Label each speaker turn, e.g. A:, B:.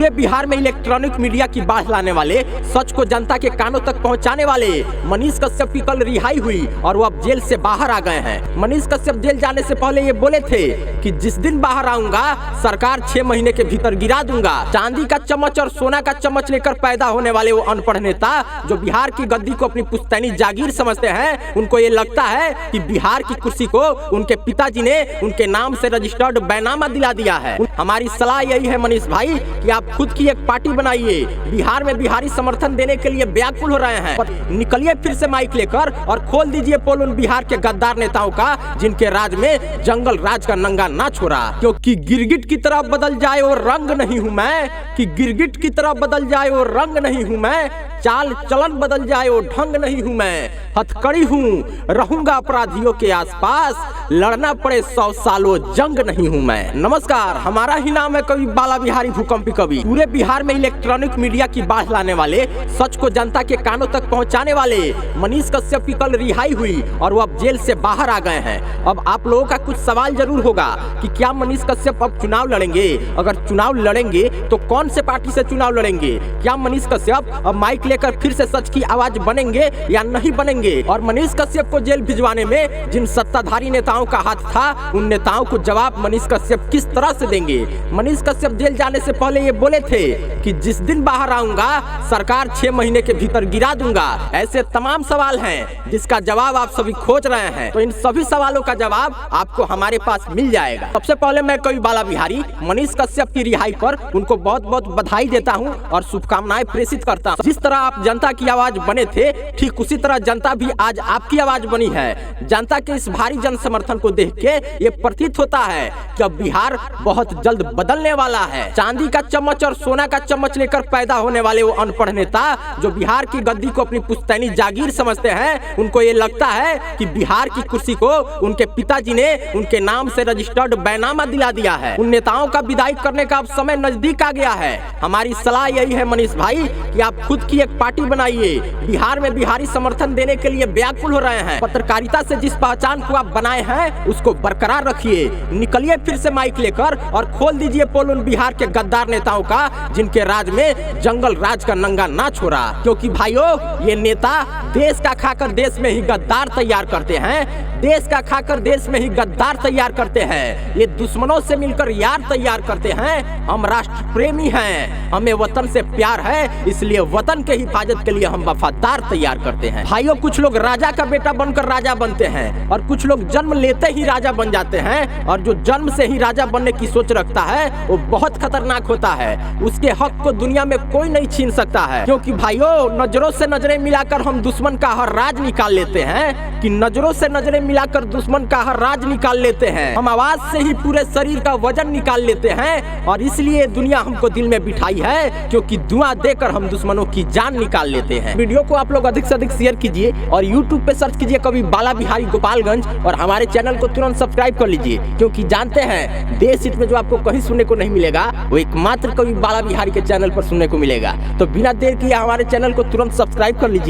A: ये बिहार में electronic media की बाढ़ लाने वाले, सच को जनता के कानों तक पहुंचाने वाले मनीष कश्यप की कल रिहाई हुई और वो अब जेल से बाहर आ गए हैं। मनीष कश्यप जेल जाने से पहले ये बोले थे कि जिस दिन बाहर आऊंगा सरकार 6 महीने के भीतर गिरा दूंगा। चांदी का चम्मच और सोना का चम्मच लेकर पैदा होने वाले वो अनपढ़ नेता जो बिहार की गद्दी को अपनी पुश्तैनी जागीर समझते हैं, उनको ये लगता है कि बिहार की कुर्सी को उनके पिताजी ने उनके नाम से रजिस्टर्ड बैनामा दिला दिया है। हमारी सलाह यही है मनीष भाई कि आप खुद की एक पार्टी बनाइए। बिहार में बिहारी समर्थन देने के लिए व्याकुल हो रहे हैं। निकलिए फिर से माइक लेकर और खोल दीजिए पोल उन बिहार के गद्दार नेताओं का जिनके राज में जंगल राज का नंगा ना छोड़ा। क्योंकि गिरगिट की तरह बदल जाए वो रंग नहीं हूं मैं, कि गिरगिट की तरह बदल जाए वो रंग नहीं हूं मैं, चाल चलन बदल जाए वो ढंग नहीं हूं मैं, हथकड़ी हूं रहूंगा अपराधियों के आसपास, लड़ना पड़े 100 सालों जंग नहीं हूं मैं। नमस्कार, हमारा ही नाम है कवि बाला बिहारी भूकंपी कवि। पूरे बिहार में इलेक्ट्रॉनिक मीडिया की बाढ़ लाने वाले, सच को जनता के कानों तक पहुंचाने वाले मनीष कश्यप की कल रिहाई हुई और वो अब जेल से बाहर आ गए हैं। अब आप लोगों का कुछ सवाल जरूर होगा कि क्या मनीष कश्यप अब चुनाव लड़ेंगे? अगर चुनाव लड़ेंगे तो कौन से पार्टी से चुनाव लड़ेंगे? क्या मनीष कश्यप अब माइक लेकर फिर से सच की आवाज बनेंगे या नहीं बनेंगे? और मनीष कश्यप को जेल भिजवाने में जिन सत्ताधारी नेताओं का हाथ था, उन नेताओं को जवाब मनीष कश्यप किस तरह से देंगे? मनीष कश्यप जेल जाने से पहले ये बोले थे कि जिस दिन बाहर आऊंगा सरकार 6 महीने के भीतर गिरा दूंगा। ऐसे तमाम सवाल हैं जिसका जवाब आप सभी खोज रहे हैं, तो इन सभी सवालों का जवाब आपको हमारे पास मिल जाएगा। सबसे पहले मैं कवि बाला बिहारी मनीष कश्यप की रिहाई पर उनको बहुत बहुत बधाई देता हूं और शुभकामनाएं प्रेषित करता हूं। जिस तरह आप जनता की आवाज बने थे, ठीक उसी तरह जनता भी आज आपकी आवाज बनी है। जनता के इस भारी जन समर्थन को देख के ये प्रतीत होता है कि अब बिहार बहुत जल्द बदलने वाला है। चांदी का चम्मच और सोना का चम्मच लेकर पैदा होने वाले वो अनपढ़ नेता जो बिहार की गद्दी को अपनी पुश्तैनी जागीर समझते हैं, उनको ये लगता है कि बिहार की कुर्सी को उनके पिताजी ने उनके नाम से रजिस्टर्ड बैनामा दिला दिया है। उन नेताओं का विदाई करने का अब समय नजदीक आ गया है। हमारी सलाह यही है मनीष भाई कि आप खुद की एक पार्टी बनाइए। बिहार में बिहारी समर्थन देने के लिए व्याकुल हो रहे हैं। पत्रकारिता से जिस पहचान को आप बनाए हैं उसको बरकरार रखिए। निकलिए फिर से माइक लेकर और खोल दीजिए पोल उन बिहार के गद्दार नेताओं का जिनके राज में जंगल राज का नंगा ना छोड़ा। क्योंकि भाइयों, ये नेता देश का खाकर देश में ही गद्दार तैयार करते हैं, देश का खाकर देश में ही गद्दार तैयार करते हैं। ये दुश्मनों से मिलकर यार तैयार करते हैं। हम राष्ट्र प्रेमी हैं, हमें वतन से प्यार है, इसलिए वतन के हिफाजत के लिए हम वफादार तैयार करते हैं। भाइयों, कुछ लोग राजा का बेटा बनकर राजा बनते हैं और कुछ लोग जन्म लेते ही राजा बन जाते हैं, और जो जन्म से ही राजा बनने की सोच रखता है वो बहुत खतरनाक होता है। उसके हक को दुनिया में कोई नहीं छीन सकता है। क्योंकि भाइयों, नजरों से नजरें मिलाकर हम दुश्मन का हर राज निकाल लेते हैं, कि नजरों से नजरें मिलाकर दुश्मन का हर राज निकाल लेते हैं। हम आवाज से ही पूरे शरीर का वजन निकाल लेते हैं, और इसलिए दुनिया हमको दिल में बिठाई है, क्योंकि धुआं देकर हम दुश्मनों की जान निकाल लेते हैं। वीडियो को आप लोग अधिक से अधिक शेयर कीजिए और यूट्यूब पे सर्च कीजिए कवि बाला बिहारी गोपालगंज, और हमारे चैनल को तुरंत सब्सक्राइब कर लीजिए। क्योंकि जानते हैं, देश हित में जो आपको कहीं सुनने को नहीं मिलेगा वो एकमात्र कवि बाला बिहारी के चैनल पर सुनने को मिलेगा। तो बिना देर किए हमारे चैनल को तुरंत सब्सक्राइब कर लीजिए।